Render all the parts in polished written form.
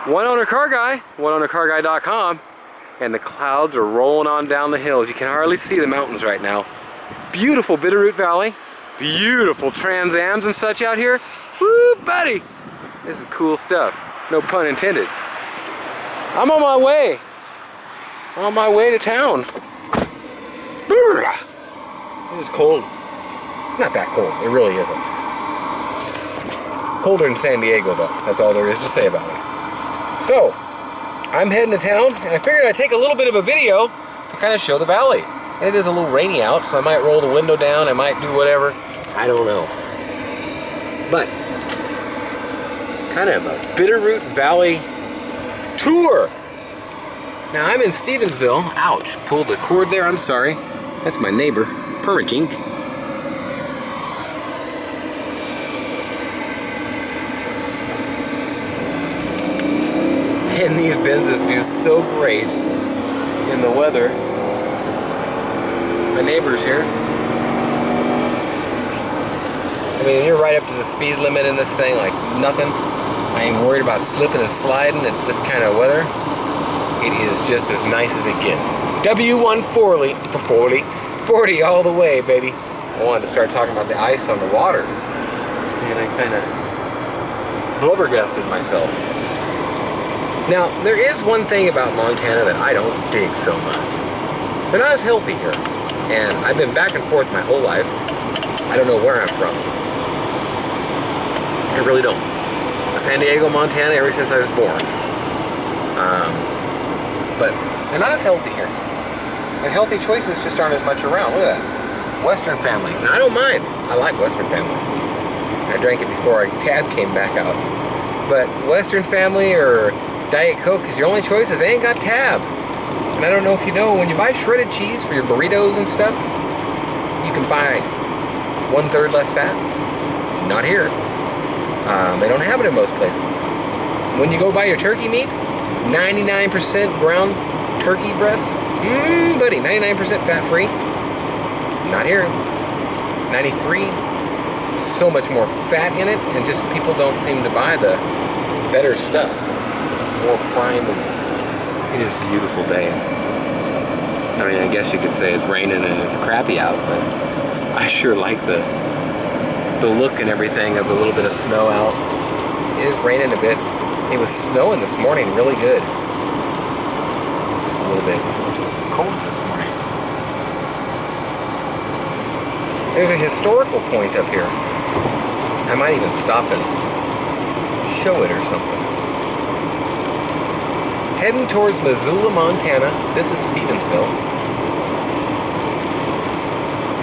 One owner car guy, oneownercarguy.com, and the clouds are rolling on down the hills. You can hardly see the mountains right now. Beautiful Bitterroot Valley, beautiful Trans Ams and such out here. Woo, buddy! This is cool stuff. No pun intended. I'm on my way. On my way to town. It is cold. Not that cold. It really isn't. Colder than San Diego, though. That's all there is to say about it. So, I'm heading to town, and I figured I'd take a little bit of a video to kind of show the valley. And it is a little rainy out, so I might roll the window down. I might do whatever. I don't know. But, kind of a Bitterroot Valley tour. Now, I'm in Stevensville. Ouch, pulled the cord there, I'm sorry. That's my neighbor, Permajink. And these Benzes do so great in the weather. My neighbor's here. I mean, you're right up to the speed limit in this thing, like nothing. I ain't worried about slipping and sliding in this kind of weather. It is just as nice as it gets. W140, 40 all the way, baby. I wanted to start talking about the ice on the water, and I kind of blubbergusted myself. Now, there is one thing about Montana that I don't dig so much. They're not as healthy here, and I've been back and forth my whole life. I don't know where I'm from. I really don't. San Diego, Montana, ever since I was born. But they're not as healthy here. And healthy choices just aren't as much around. Look at that. Western Family. Now, I don't mind. I like Western Family. I drank it before Tab came back out. But Western Family or Diet Coke is your only choices. They ain't got Tab. And I don't know if you know, when you buy shredded cheese for your burritos and stuff, you can buy 1/3 less fat. Not here. They don't have it in most places. When you go buy your turkey meat, 99% ground turkey breast, buddy, 99% fat-free. Not here. 93. So much more fat in it, and just people don't seem to buy the better stuff. More prime. It is a beautiful day. I mean, I guess you could say it's raining and it's crappy out, but I sure like the look and everything of a little bit of snow out. It is raining a bit. It was snowing this morning really good. Just a little bit cold this morning. There's a historical point up here. I might even stop and show it or something. Heading towards Missoula, Montana. This is Stevensville.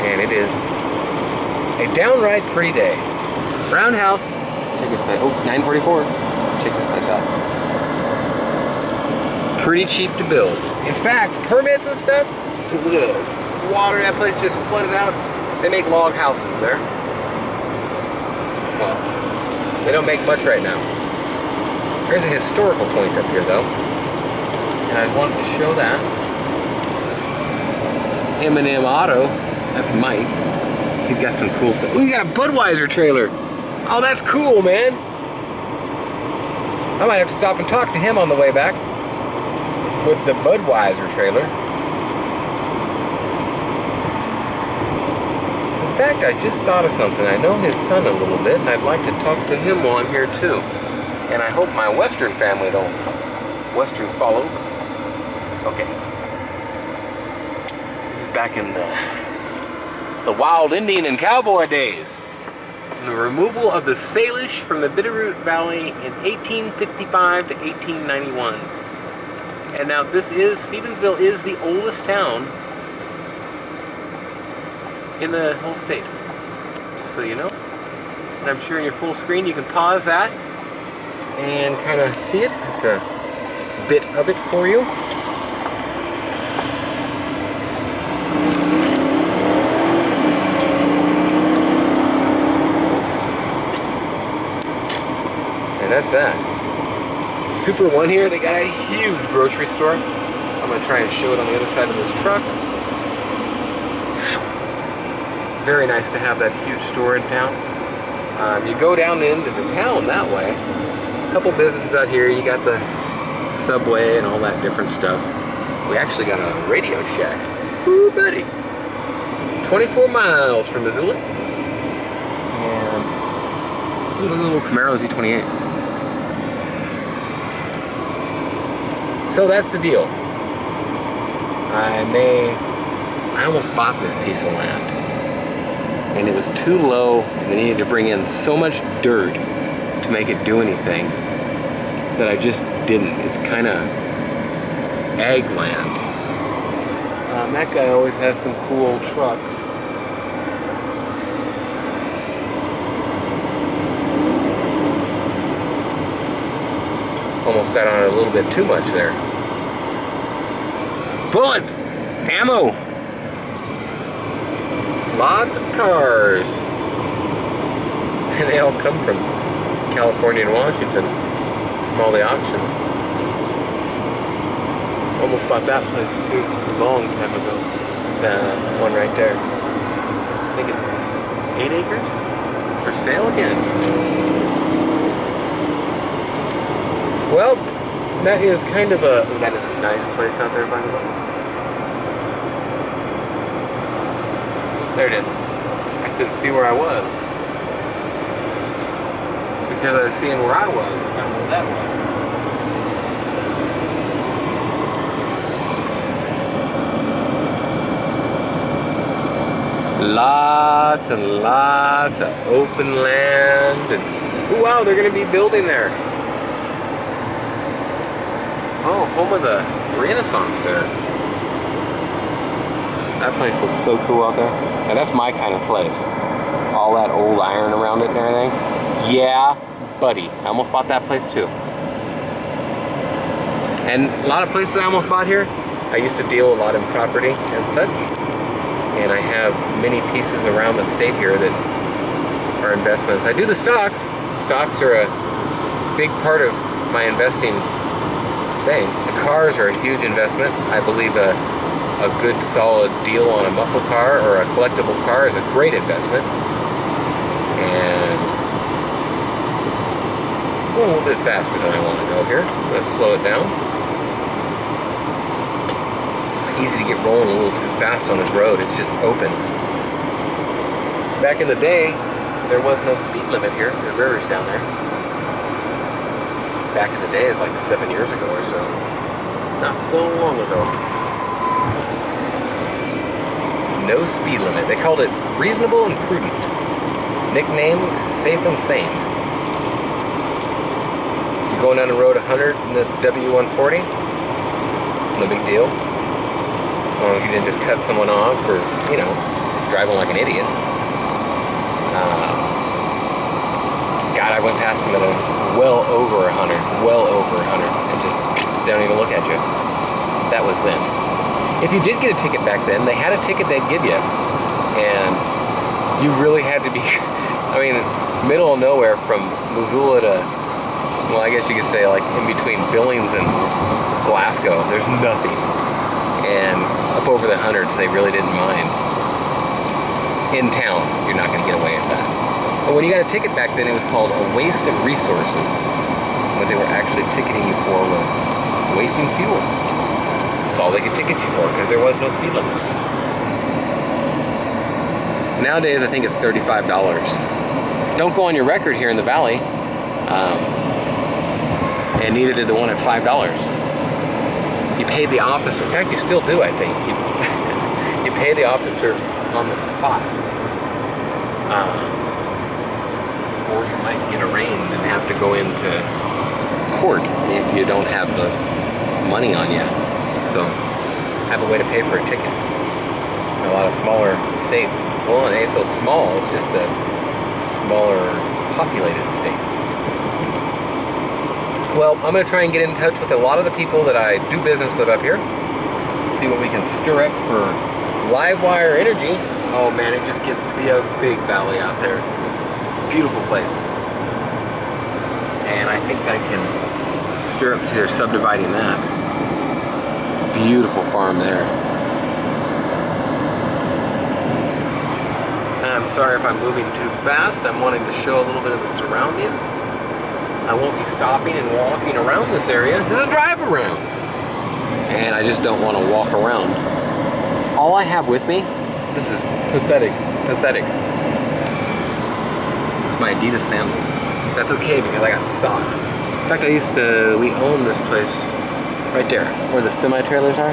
And it is a downright pretty day. Roundhouse. Check this place. Oh, 944. Check this place out. Pretty cheap to build. In fact, permits and stuff, look at the water, that place just flooded out. They make log houses there. Well, they don't make much right now. There's a historical point up here though. And I wanted to show that. M&M Auto, that's Mike. He's got some cool stuff. Ooh, you got a Budweiser trailer. Oh, that's cool, man. I might have to stop and talk to him on the way back with the Budweiser trailer. In fact, I just thought of something. I know his son a little bit, and I'd like to talk to him on here too. And I hope my Western family don't Western fall over. Okay. This is back in the wild Indian and cowboy days. The removal of the Salish from the Bitterroot Valley in 1855 to 1891. And now Stevensville is the oldest town in the whole state. Just so you know. And I'm sure in your full screen you can pause that and kind of see it. It's a bit of it for you. And that's that. Super One here, they got a huge grocery store. I'm going to try and show it on the other side of this truck. Very nice to have that huge store in town. You go down into the town that way, couple businesses out here. You got the subway and all that different stuff. We actually got a Radio Shack. Ooh, buddy. 24 miles from Missoula. And little Camaro Z28. So that's the deal. I almost bought this piece of land. And it was too low, and they needed to bring in so much dirt to make it do anything that I just didn't. It's kind of ag land. That guy always has some cool old trucks. Almost got on it a little bit too much there. Bullets! Ammo! Lots of cars. And they all come from California and Washington, from all the auctions. Almost bought that place too, a long time ago. The one right there. I think it's 8 acres. It's for sale again. Well, that is kind of a, that is a nice place out there, by the way. There it is. I couldn't see where I was. Because I was seeing where I was, I found where that was. Lots and lots of open land. And, ooh, wow, they're going to be building there. Oh, home of the Renaissance Fair. That place looks so cool out there. And that's my kind of place. All that old iron around it and everything. Yeah, buddy. I almost bought that place too. And a lot of places I almost bought here, I used to deal a lot in property and such. And I have many pieces around the state here that are investments. I do the stocks. Stocks are a big part of my investing thing. The cars are a huge investment. I believe a good solid deal on a muscle car or a collectible car is a great investment. And a little bit faster than I want to go here. I'm going to slow it down. Easy to get rolling a little too fast on this road. It's just open. Back in the day, there was no speed limit here. The river's down there. Back in the day, it's like 7 years ago or so. Not so long ago. No speed limit. They called it reasonable and prudent. Nicknamed Safe and Sane. You're going down the road 100 in this W140? No big deal. As long as you didn't just cut someone off or, you know, driving like an idiot. God, I went past him at a well over 100, and just don't even look at you. That was then. If you did get a ticket back then, they had a ticket they'd give you. And you really had to be, I mean, middle of nowhere from Missoula to, well, I guess you could say like in between Billings and Glasgow, there's nothing. And up over the hundreds, they really didn't mind. In town, you're not going to get away with that. But when you got a ticket back then, it was called a waste of resources. What they were actually ticketing you for was wasting fuel. That's all they could ticket you for, because there was no speed limit. Nowadays, I think it's $35. Don't go on your record here in the valley. And neither did the one at $5. You pay the officer, in fact you still do, I think. You pay the officer on the spot. Or you might get arraigned and have to go into court if you don't have the money on you. So, have a way to pay for a ticket. In a lot of smaller states, well, it ain't so small, it's just a smaller populated state. Well, I'm going to try and get in touch with a lot of the people that I do business with up here. See what we can stir up for live wire energy. Oh man, it just gets to be a big valley out there. Beautiful place. And I think I can stir up, see they're subdividing that. Beautiful farm there. I'm sorry if I'm moving too fast. I'm wanting to show a little bit of the surroundings. I won't be stopping and walking around this area. This is a drive around. And I just don't want to walk around. All I have with me, this is pathetic. It's my Adidas sandals. That's okay because I got socks. In fact, we owned this place right there, where the semi-trailers are.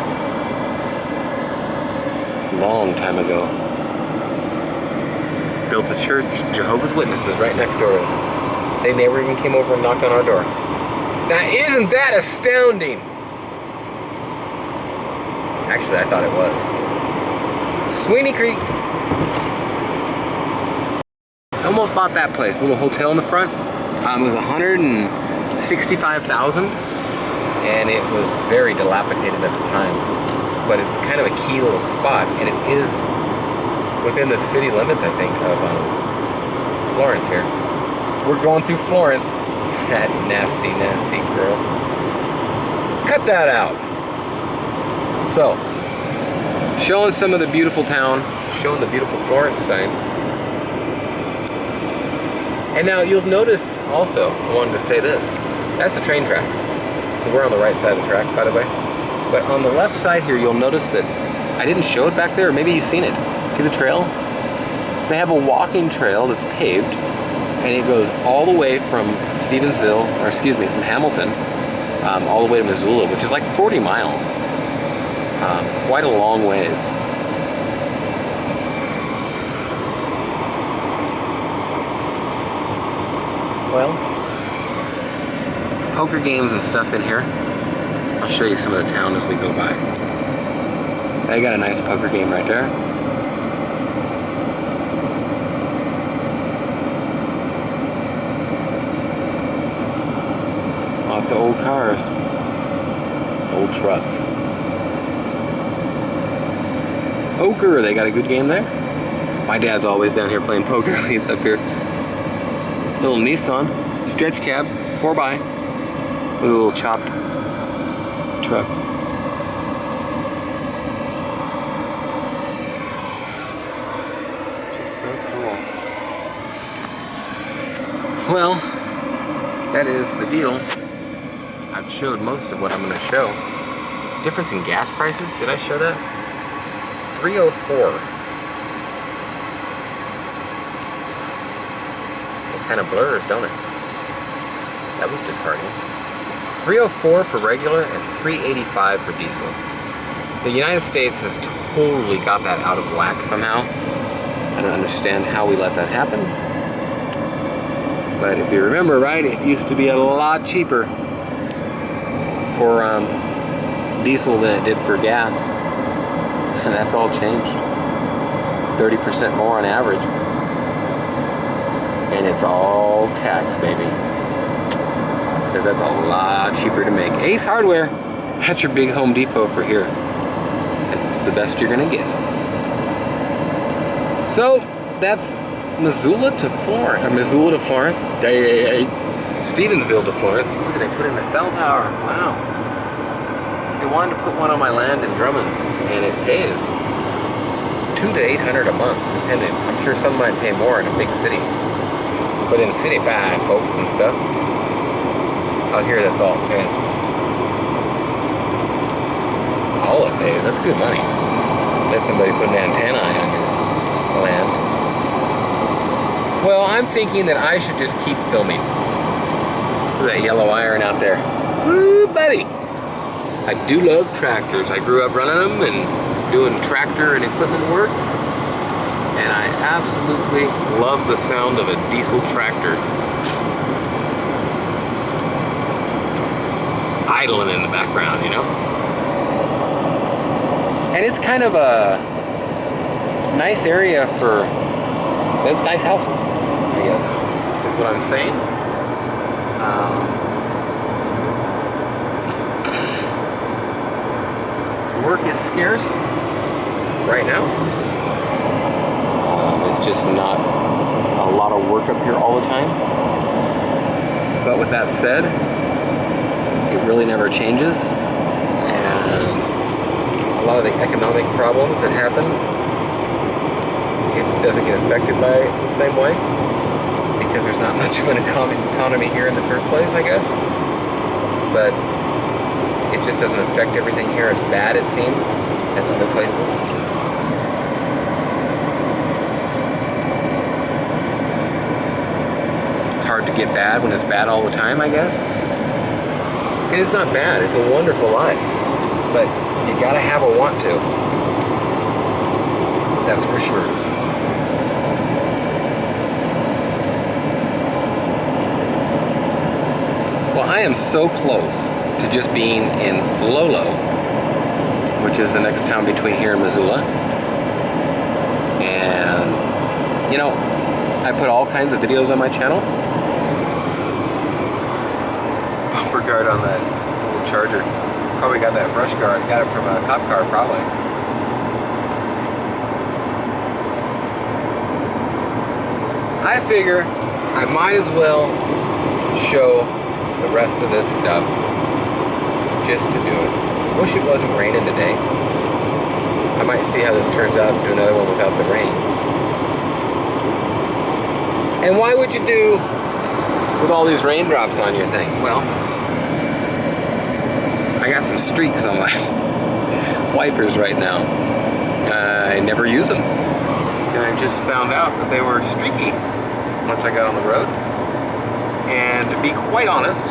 Long time ago. Built a church, Jehovah's Witnesses, right next door to us. They never even came over and knocked on our door. Now, isn't that astounding? Actually, I thought it was. Sweeney Creek. I almost bought that place, a little hotel in the front. It was $165,000, and it was very dilapidated at the time. But it's kind of a key little spot, and it is within the city limits, I think, of Florence here. We're going through Florence. That nasty, nasty girl. Cut that out. So, showing some of the beautiful town, showing the beautiful Florence sign. And now you'll notice also, I wanted to say this, that's the train tracks. So we're on the right side of the tracks, by the way. But on the left side here, you'll notice that I didn't show it back there, or maybe you've seen it. See the trail? They have a walking trail that's paved, and it goes all the way from Stevensville, or excuse me, from Hamilton, all the way to Missoula, which is like 40 miles. Quite a long ways. Well, poker games and stuff in here. I'll show you some of the town as we go by. They got a nice poker game right there. Lots of old cars. Old trucks. Poker, they got a good game there. My dad's always down here playing poker when he's up here. Little Nissan, stretch cab, 4x, with a little chopped truck. Just so cool. Well, that is the deal. I've showed most of what I'm going to show. Difference in gas prices, did I show that? It's $3.04. Kind of blurs, don't it? That was disheartening. $3.04 for regular and $3.85 for diesel. The United States has totally got that out of whack somehow. I don't understand how we let that happen. But if you remember right, it used to be a lot cheaper for diesel than it did for gas. And that's all changed. 30% more on average. And it's all tax, baby. Because that's a lot cheaper to make. Ace Hardware, that's your big Home Depot for here. It's the best you're gonna get. So, that's Missoula to Florence, or Missoula to Florence, Stevensville to Florence. Look at, they put in a cell tower, wow. They wanted to put one on my land in Drummond, and it pays $200 to $800 a month, depending. I'm sure some might pay more in a big city. But in city-fied folks and stuff, out here that's all it pays. All it pays, that's good money. Let somebody put an antenna on your land. Well, I'm thinking that I should just keep filming. Look at that yellow iron out there. Woo, buddy! I do love tractors. I grew up running them and doing tractor and equipment work. And I absolutely love the sound of a diesel tractor idling in the background, you know? And it's kind of a nice area for, there's nice houses, I guess, is what I'm saying. Work is scarce right now. It's just not a lot of work up here all the time. But with that said, it really never changes. And a lot of the economic problems that happen, it doesn't get affected by it the same way. because there's not much of an economy here in the first place, I guess. But it just doesn't affect everything here as bad, it seems, as other places. It's hard to get bad when it's bad all the time, I guess. And it's not bad, it's a wonderful life. But you gotta have a want to. That's for sure. Well, I am so close to just being in Lolo, which is the next town between here and Missoula. And, you know, I put all kinds of videos on my channel. Bumper guard on that little Charger. Probably got that brush guard. Got it from a cop car, probably. I figure I might as well show the rest of this stuff just to do it. Wish it wasn't raining today. I might see how this turns out and do another one without the rain. And why would you do with all these raindrops on your thing? Well, I got some streaks on my wipers right now. I never use them. And I just found out that they were streaky once I got on the road. And to be quite honest,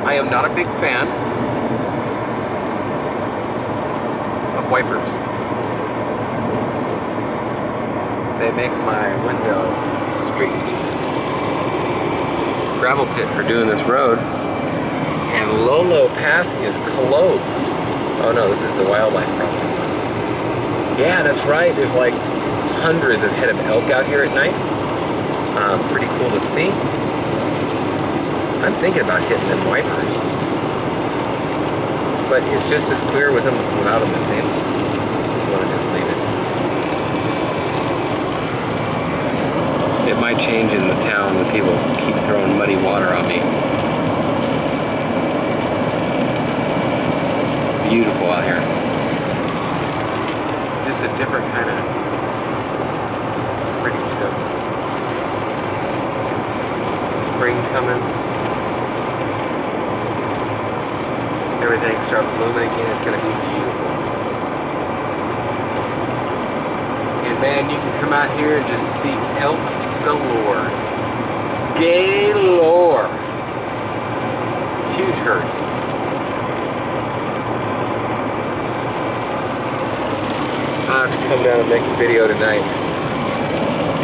I am not a big fan of wipers. They make my window streaky. Gravel pit for doing this road. And Lolo Pass is closed. Oh no, this is the wildlife crossing. Yeah, that's right. There's like hundreds of head of elk out here at night. Pretty cool to see. I'm thinking about hitting them wipers. But it's just as clear with them without them, it seems. I want to just leave it. It might change in the town when people keep throwing muddy water on me. Beautiful out here. Just a different kind of pretty too. Spring coming. Everything starts blooming again. It's going to be beautiful. And man, you can come out here and just see elk galore. Galore. Huge herds. I'll have to come down and make a video tonight.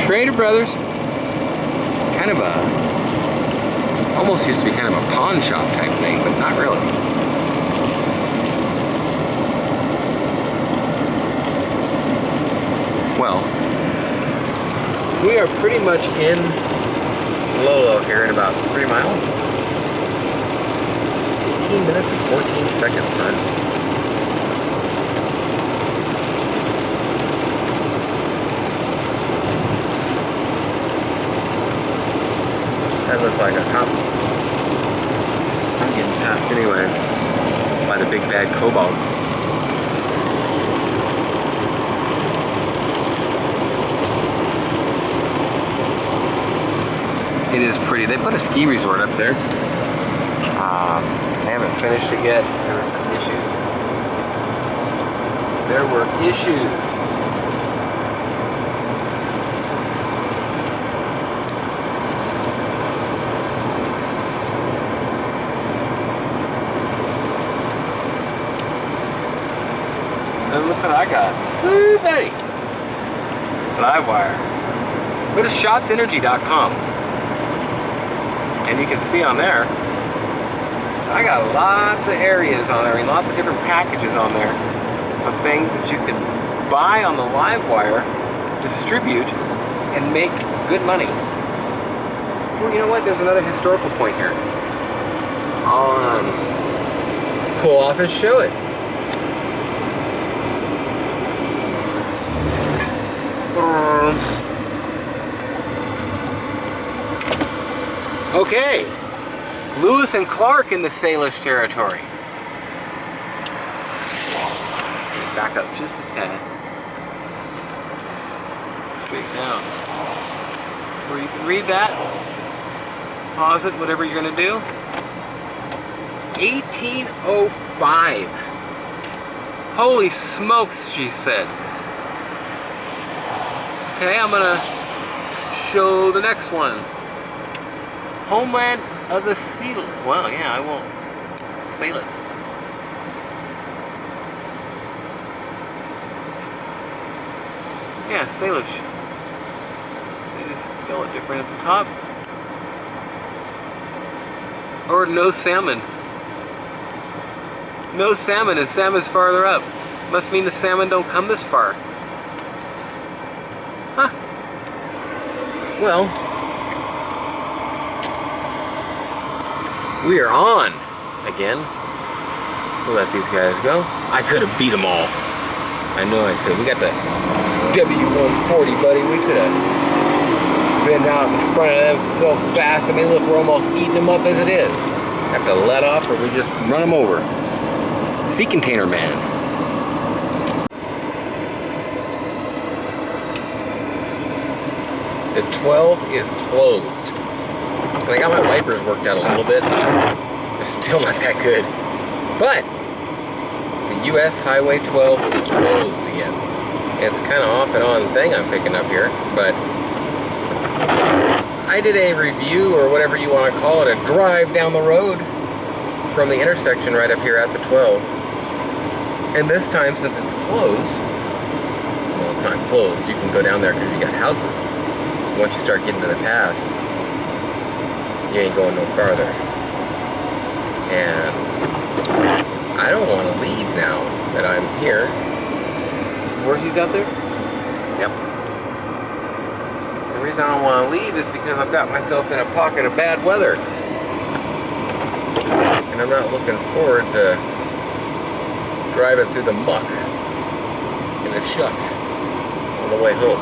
Trader Brothers. Kind of a, almost used to be kind of a pawn shop type thing, but not really. Well, we are pretty much in Lolo here in about 3 miles. 18 minutes and 14 seconds, son. That looks like a cop. I'm getting passed anyways by the big bad cobalt. It is pretty. They put a ski resort up there. They haven't finished it yet. There were some issues. There were issues. And look what I got. Woo, buddy. Live wire. Go to shotsenergy.com. And you can see on there, I got lots of areas on there, I mean, lots of different packages on there of things that you can buy on the live wire, distribute, and make good money. Well, you know what? There's another historical point here. I'll pull off and show it. Okay, Lewis and Clark in the Salish territory. Back up just a tad. Straight down. where you can read that, pause it, whatever you're gonna do. 1805. Holy smokes, she said. Okay, I'm gonna show the next one. Homeland of the Sealess. Well, yeah, I won't. Sealess. Yeah, Salish. They just spell it different at the top. Or no salmon. No salmon, and salmon's farther up. Must mean the salmon don't come this far. Huh. Well, we are on again. We'll let these guys go. I could have beat them all. I know I could. We got the W140, buddy. We could have been out in front of them so fast. I mean, look, we're almost eating them up as it is. Have to let off or we just run them over. Sea Container Man. The 12 is closed. And I got my wipers worked out a little bit. They're still not that good. But the US Highway 12 is closed again. It's kind of off and on thing I'm picking up here, but I did a review, or whatever you want to call it, a drive down the road from the intersection right up here at the 12. And this time, since it's closed, well, it's not closed, you can go down there because you got houses. Once you start getting to the path, you ain't going no farther. And I don't want to leave now that I'm here. Horses out there? Yep. The reason I don't want to leave is because I've got myself in a pocket of bad weather. And I'm not looking forward to driving through the muck in the shuck on the way home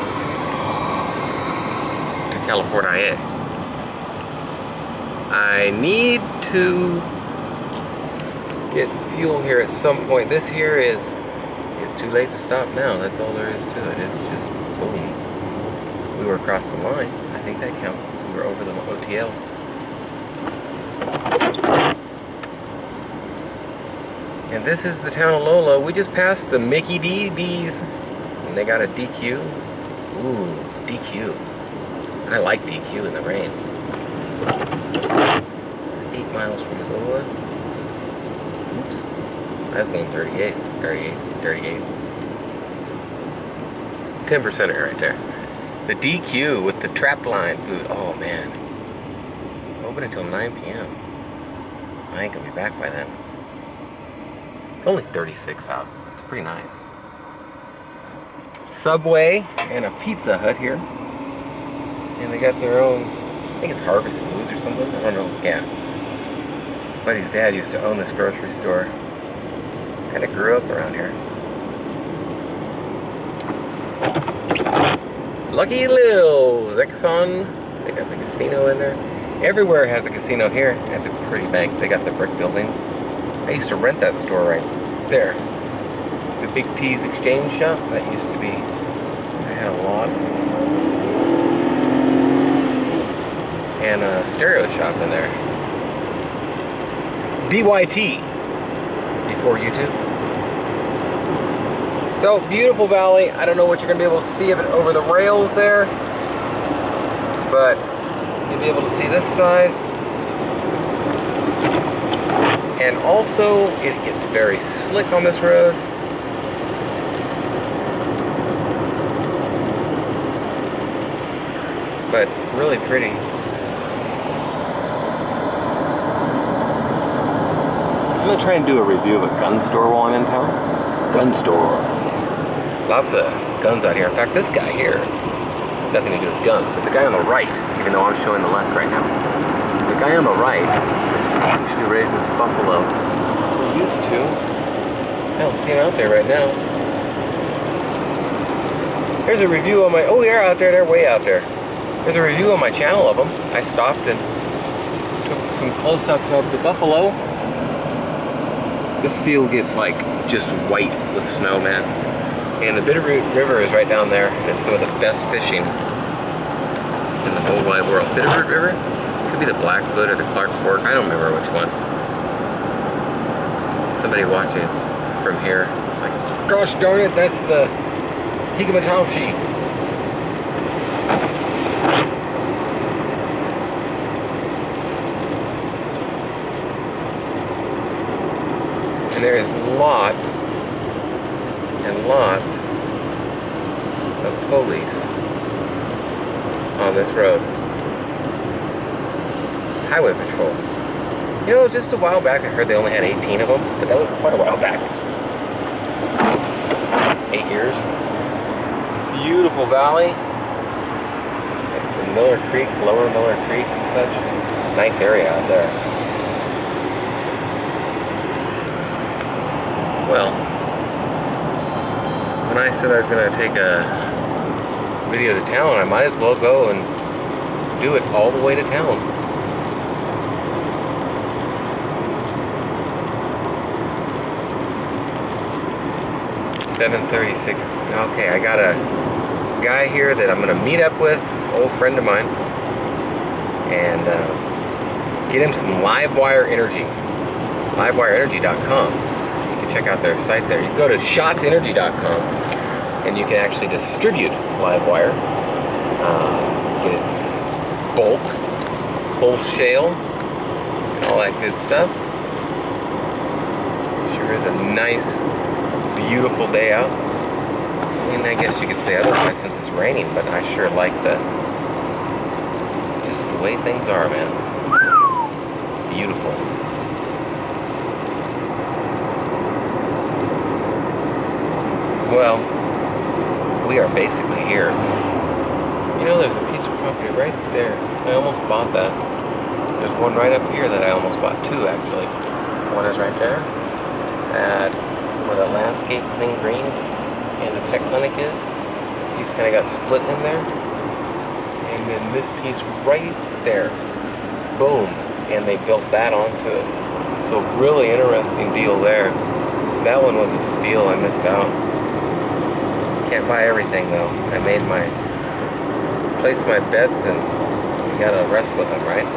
to California. I need to get fuel here at some point. This here is too late to stop now. That's all there is to it. It's just boom. We were across the line. I think that counts. We were over the OTL. And this is the town of Lola. We just passed the Mickey D's. And they got a DQ. Ooh, DQ. I like DQ in the rain. It's 8 miles from Missoula. Oops. I was going 38. 10%er right there. The DQ with the trap line food. Oh man. Open until 9 p.m. I ain't gonna be back by then. It's only 36 out. It's pretty nice. Subway and a Pizza Hut here. And they got their own, I think it's Harvest Foods or something. I don't know. Yeah. Buddy's dad used to own this grocery store. Kind of grew up around here. Lucky Lil's, Exxon. They got the casino in there. Everywhere has a casino here. That's a pretty bank. They got the brick buildings. I used to rent that store right there. The Big T's Exchange Shop. That used to be, I had a lot. And a stereo shop in there. BYT. Before YouTube. So, beautiful valley. I don't know what you're going to be able to see of it over the rails there. But you'll be able to see this side. And also, it gets very slick on this road. But really pretty. I'm going to try and do a review of a gun store while I'm in town. Gun store. Lots of guns out here. In fact, this guy here, nothing to do with guns, but the guy on the right, even though I'm showing the left right now, the guy on the right usually raises buffalo. He used to. I don't see him out there right now. There's a review on my, oh, they're out there, they're way out there. There's a review on my channel of them. I stopped and took some close-ups of the buffalo. This field gets like just white with snow, man. And the Bitterroot River is right down there, and it's some of the best fishing in the whole wide world. Bitterroot River? Could be the Blackfoot or the Clark Fork. I don't remember which one. Somebody watching from here. It's like, gosh darn it, that's the Higamataushi. And there is lots and lots of police on this road. Highway patrol. You know, just a while back I heard they only had 18 of them, but that was quite a while back. 8 years. Beautiful valley. It's the Miller Creek, Lower Miller Creek and such. Nice area out there. Well, when I said I was going to take a video to town, I might as well go and do it all the way to town. $7:36. Okay, I got a guy here that I'm going to meet up with, old friend of mine, and get him some LiveWire energy. LiveWireEnergy.com. Check out their site there. You go to shotsenergy.com and you can actually distribute LiveWire. Get it bulk, wholesale, and all that good stuff. Sure is a nice, beautiful day out. I mean, I guess you could say otherwise since it's raining, but I sure like just the way things are, man. Beautiful. Well, we are basically here. You know, there's a piece of property right there. I almost bought that. There's one right up here that I almost bought, two actually. One is right there, at where the landscape clean green and the pet clinic is. He's kind of got split in there. And then this piece right there, boom, and they built that onto it. So really interesting deal there. That one was a steal. I missed out. Can't buy everything though. I placed my bets and you gotta rest with them, right?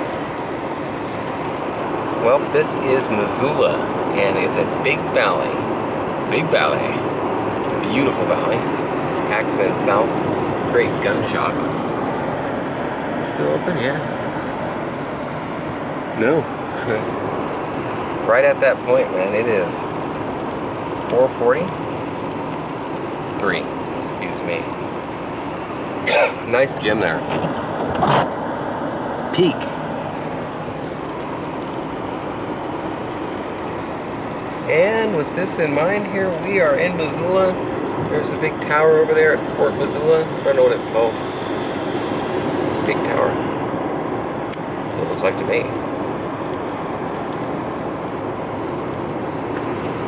Well, this is Missoula and it's a big valley. Big valley. Beautiful valley. Axman South. Great gun shop. Still open? Yeah. No. Right at that point, man, it is 4:43. Excuse me. Nice gym there. Peak. And with this in mind here, we are in Missoula. There's a big tower over there at Fort Missoula. I don't know what it's called. Big tower. So it looks like to me.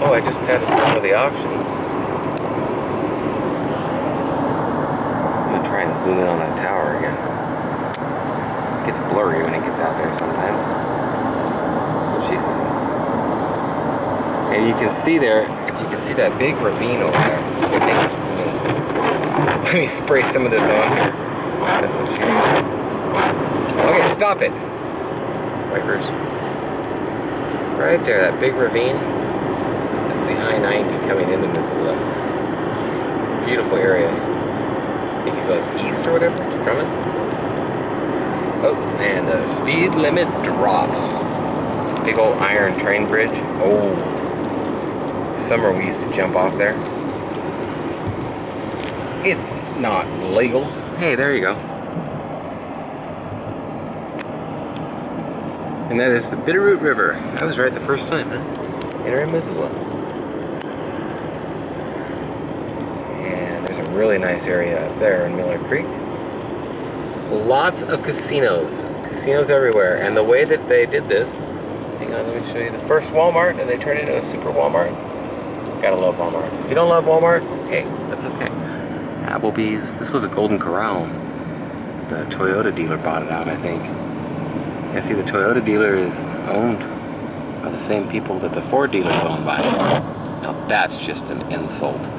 Oh, I just passed one of the auctions. Try and zoom in on that tower again. It gets blurry when it gets out there sometimes. That's what she said. And you can see there, if you can see that big ravine over there. Let me spray some of this on here. That's what she said. Okay, stop it. Wipers. Right there, that big ravine. That's the I-90 coming into Missoula. Beautiful area. I think it goes east or whatever to Drummond. Oh, and the speed limit drops. Big old iron train bridge. Oh, summer we used to jump off there. It's not legal. Hey, there you go. And that is the Bitterroot River. I was right the first time, huh? Entering Missoula. There's a really nice area up there in Miller Creek. Lots of casinos. Casinos everywhere. And the way that they did this, hang on, let me show you the first Walmart and they turned it into a super Walmart. Gotta love Walmart. If you don't love Walmart, hey, that's okay. Applebee's. This was a Golden Corral. The Toyota dealer bought it out, I think. Yeah, see, the Toyota dealer is owned by the same people that the Ford dealer is owned by. Now that's just an insult.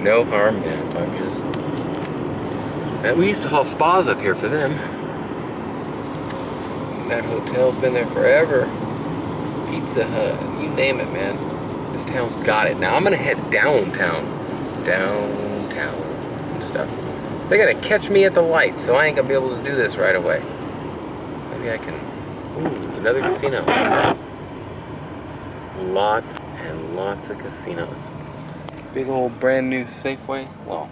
No harm meant. I'm just We used to haul spas up here for them. That hotel's been there forever. Pizza Hut, you name it, man. This town's got it. Now I'm gonna head downtown and stuff. They gotta catch me at the light, so I ain't gonna be able to do this right away. Maybe I can. Ooh, another casino. Lots and lots of casinos. Big old brand new Safeway. Well,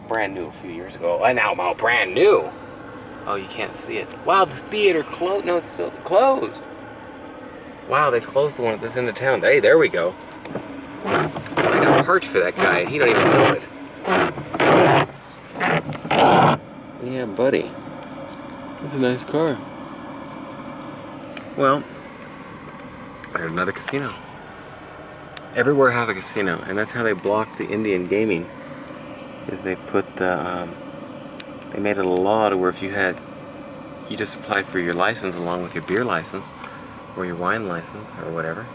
brand new a few years ago. And now brand new. Oh, you can't see it. Wow, this theater closed. No, it's still closed. Wow, they closed the one at this end of town. Hey, there we go. I got parts for that guy, and he don't even know it. Yeah, buddy. That's a nice car. Well, there's another casino. Everywhere has a casino, and that's how they blocked the Indian gaming. Is they put the they made it a law to where if you just applied for your license along with your beer license or your wine license or whatever,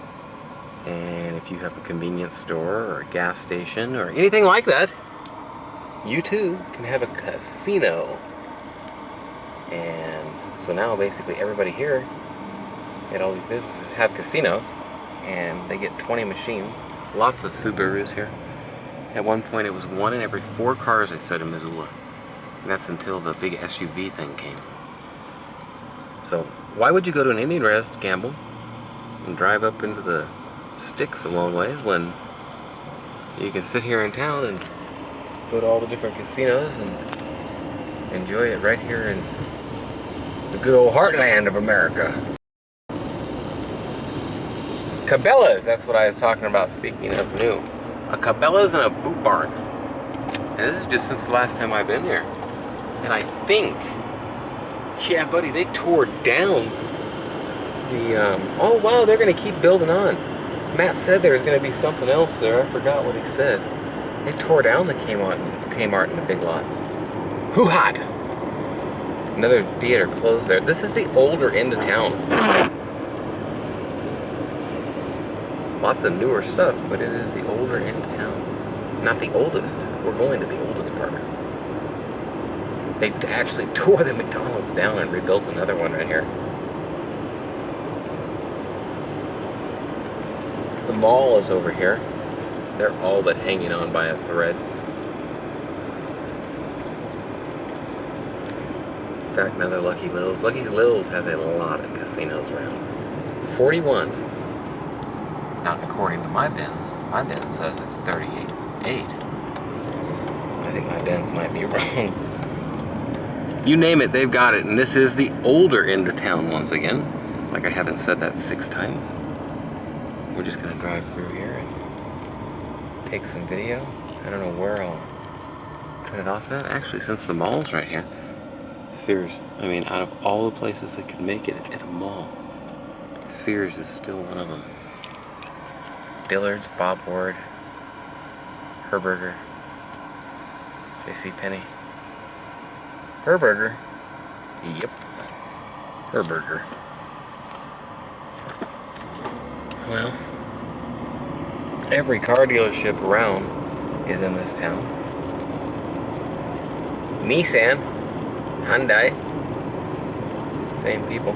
and if you have a convenience store or a gas station or anything like that, you too can have a casino. And so now basically everybody here at all these businesses have casinos, and they get 20 machines. Lots of Subarus here. At one point it was 1 in every 4 cars they said in Missoula. And that's until the big SUV thing came. So why would you go to an Indian res to gamble and drive up into the sticks a long ways when you can sit here in town and go to all the different casinos and enjoy it right here in the good old heartland of America. Cabela's, that's what I was talking about, speaking of new. A Cabela's and a boot barn. And this is just since the last time I've been here. And I think, yeah, buddy, they tore down the, oh wow, they're gonna keep building on. Matt said there was gonna be something else there. I forgot what he said. They tore down the Kmart and the Big Lots. Hoo-hot! Another theater closed there. This is the older end of town. Lots of newer stuff, but it is the older end of town. Not the oldest. We're going to the oldest part. They actually tore the McDonald's down and rebuilt another one right here. The mall is over here. They're all but hanging on by a thread. In fact, another Lucky Lil's. Lucky Lil's has a lot of casinos around. 41. Not according to my bins. My bin says it's 38. I think my bins might be wrong. You name it, they've got it. And this is the older end of town once again. Like I haven't said that 6 times. We're just gonna drive through here and take some video. I don't know where I'll cut it off at. Actually, since the mall's right here. Sears, I mean, out of all the places that could make it at a mall, Sears is still one of them. Dillard's, Bob Ward, Herberger, JCPenney. Herberger? Yep. Herberger. Well, every car dealership around is in this town. Nissan, Hyundai, same people.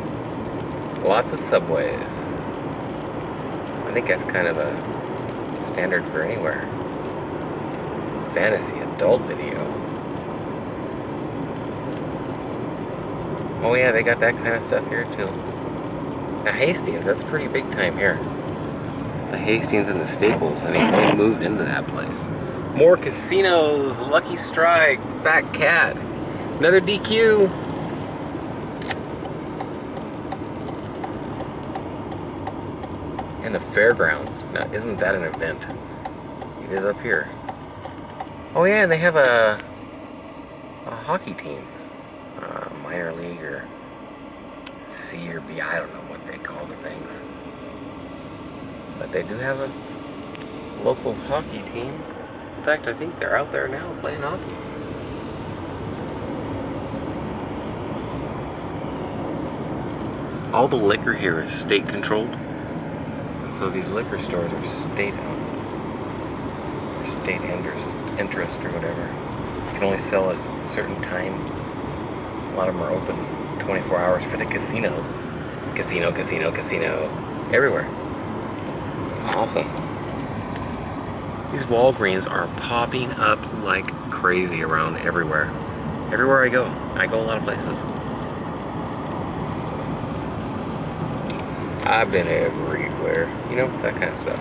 Lots of Subways. I think that's kind of a standard for anywhere. Fantasy adult video. Oh yeah, they got that kind of stuff here too. Now Hastings, that's pretty big time here. The Hastings and the Staples, I mean, they moved into that place. More casinos, Lucky Strike, Fat Cat, another DQ. And the fairgrounds. Now, isn't that an event? It is up here. Oh yeah, and they have a hockey team. Minor league or C or B, I don't know what they call the things. But they do have a local hockey team. In fact, I think they're out there now playing hockey. All the liquor here is state controlled. And so these liquor stores are state owned. Or state interest or whatever. You can only sell it certain times. A lot of them are open 24 hours for the casinos. Casino, casino, casino. Everywhere. It's awesome. These Walgreens are popping up like crazy around everywhere. Everywhere I go a lot of places. I've been everywhere, you know, that kind of stuff.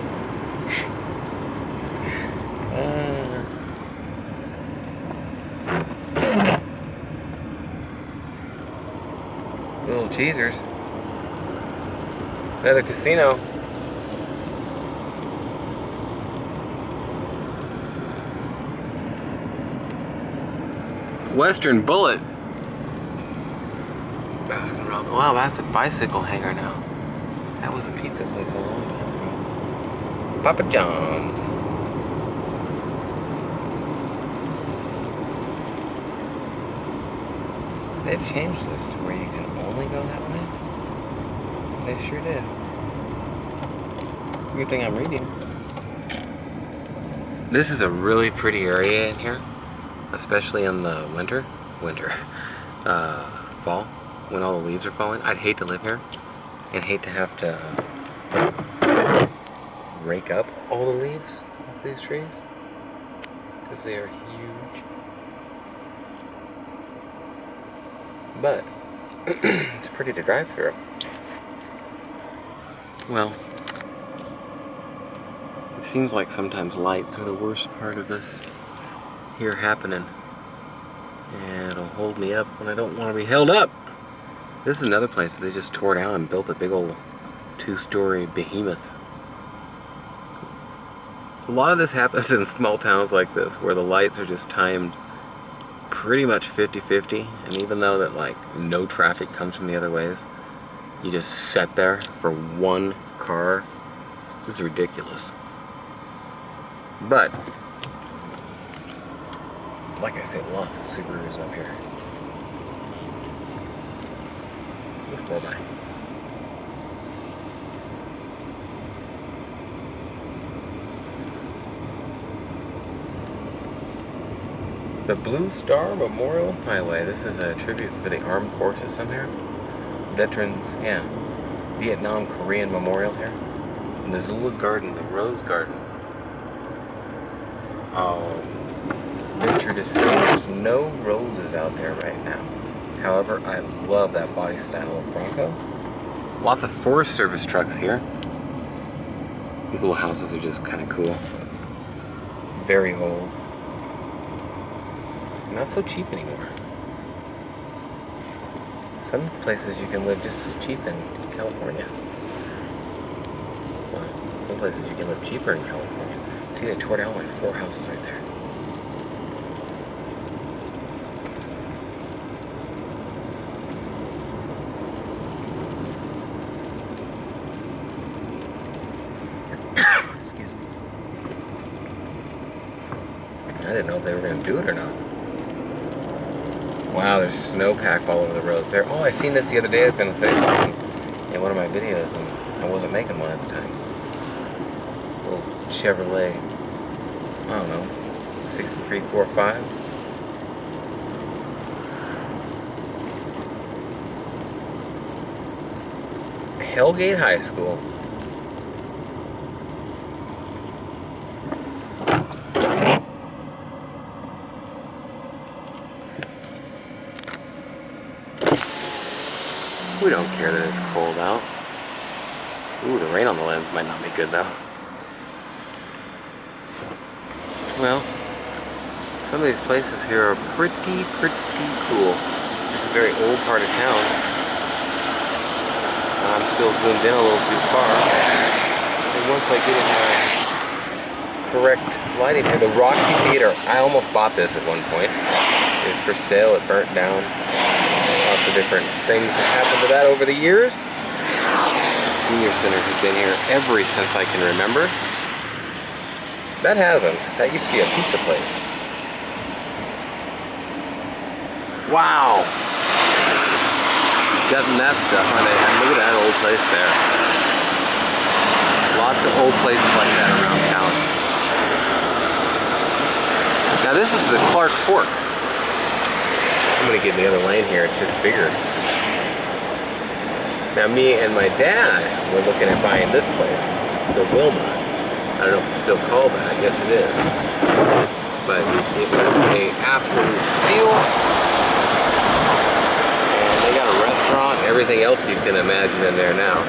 Little Cheesers. Another casino. Western Bullet. Wow, that's a bicycle hangar now. That was a pizza place a long time ago. Papa John's. They've changed this to where you can only go that way. They sure did. Good thing I'm reading. This is a really pretty area in here, especially in the fall, when all the leaves are falling. I'd hate to live here and hate to have to rake up all the leaves off these trees because they are huge. But it's pretty to drive through. Well, it seems like sometimes lights are the worst part of this here happening. And it'll hold me up when I don't want to be held up. This is another place that they just tore down and built a big old 2-story behemoth. A lot of this happens in small towns like this, where the lights are just timed pretty much 50-50, and even though that like no traffic comes from the other ways, you just sit there for one car. It's ridiculous. But like I said, lots of Subarus up here. The 4x. The Blue Star Memorial Highway. This is a tribute for the armed forces somewhere. Veterans, yeah. Vietnam Korean Memorial here. Missoula Garden, the Rose Garden. Venture to say there's no roses out there right now. However, I love that body style of Bronco. Lots of Forest Service trucks here. These little houses are just kind of cool. Very old. Not so cheap anymore. Some places you can live just as cheap in California. Well, some places you can live cheaper in California. See, they tore down like 4 houses right there. Excuse me. I didn't know if they were going to do it or not. Wow, there's snowpack all over the roads there. Oh, I seen this the other day. I was going to say something in one of my videos, and I wasn't making one at the time. Little Chevrolet, I don't know, 6345. Hellgate High School. We don't care that it's cold out. Ooh, the rain on the lens might not be good though. Well, some of these places here are pretty cool. It's a very old part of town. I'm still zoomed in a little too far. And once I get in my correct lighting here, the Roxy Theater, I almost bought this at one point. It was for sale, it burnt down. Lots of different things have happened to that over the years. The senior center has been here ever since I can remember. That hasn't. That used to be a pizza place. Wow. Getting that stuff, aren't they? And look at that old place there. Lots of old places like that around town. Now this is the Clark Fork. I'm gonna get in the other lane here. It's just bigger. Now me and my dad were looking at buying this place. It's the Wilma. I don't know if it's still called that. Yes, it is. But it was an absolute steal. And they got a restaurant and everything else you can imagine in there now.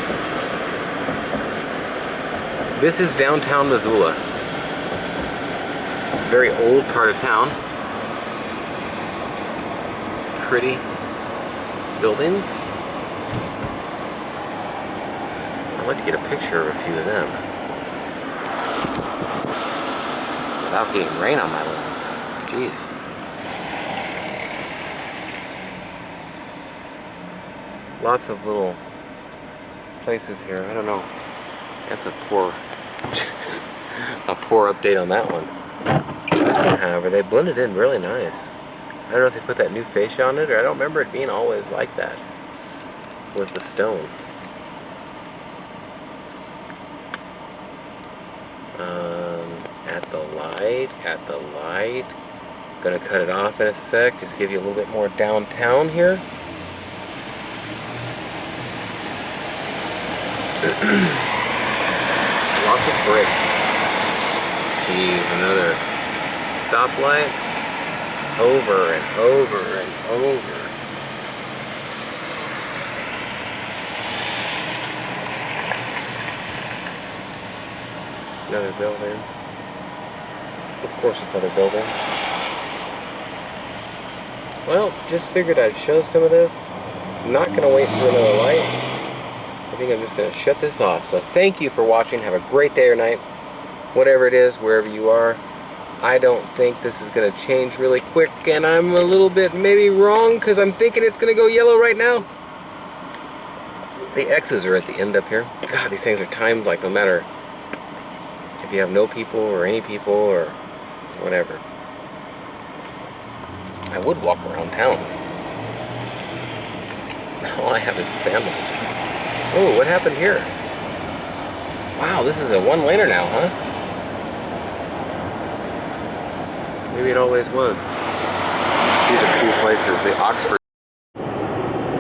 This is downtown Missoula. Very old part of town. Pretty buildings. I'd like to get a picture of a few of them without getting rain on my lens. Jeez. Lots of little places here. I don't know. That's a poor update on that one. This one, however, they blended in really nice. I don't know if they put that new fascia on it, or I don't remember it being always like that with the stone. At the light. Gonna cut it off in a sec, just give you a little bit more downtown here. Lots of brick. Geez, another stoplight. Over and over and over. Another buildings. Of course it's other buildings. Well, just figured I'd show some of this. I'm not going to wait for another light. I think I'm just going to shut this off. So thank you for watching. Have a great day or night. Whatever it is, wherever you are. I don't think this is going to change really quick, and I'm a little bit maybe wrong because I'm thinking it's going to go yellow right now. The X's are at the end up here. God, these things are timed like no matter if you have no people or any people or whatever. I would walk around town. All I have is sandals. Oh, what happened here? Wow, this is a one-laner now, huh? Maybe it always was. These are cool places. The Oxford.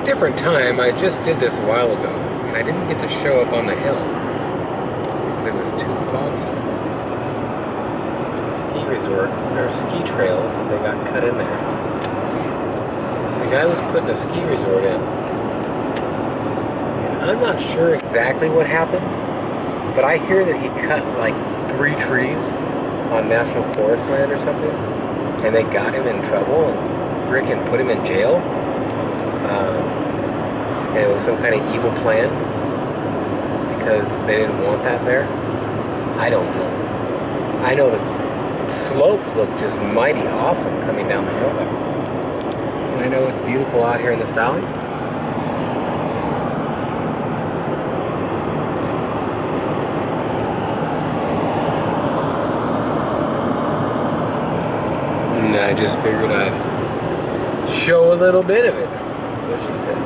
Different time. I just did this a while ago, and I didn't get to show up on the hill because it was too foggy. The ski resort, there are ski trails that they got cut in there. And the guy was putting a ski resort in. And I'm not sure exactly what happened, but I hear that he cut like 3 trees on National Forest land or something, and they got him in trouble and frickin' put him in jail. And it was some kind of evil plan because they didn't want that there. I don't know. I know the slopes look just mighty awesome coming down the hill there. And I know it's beautiful out here in this valley. And I just figured I'd show a little bit of it. That's what she said.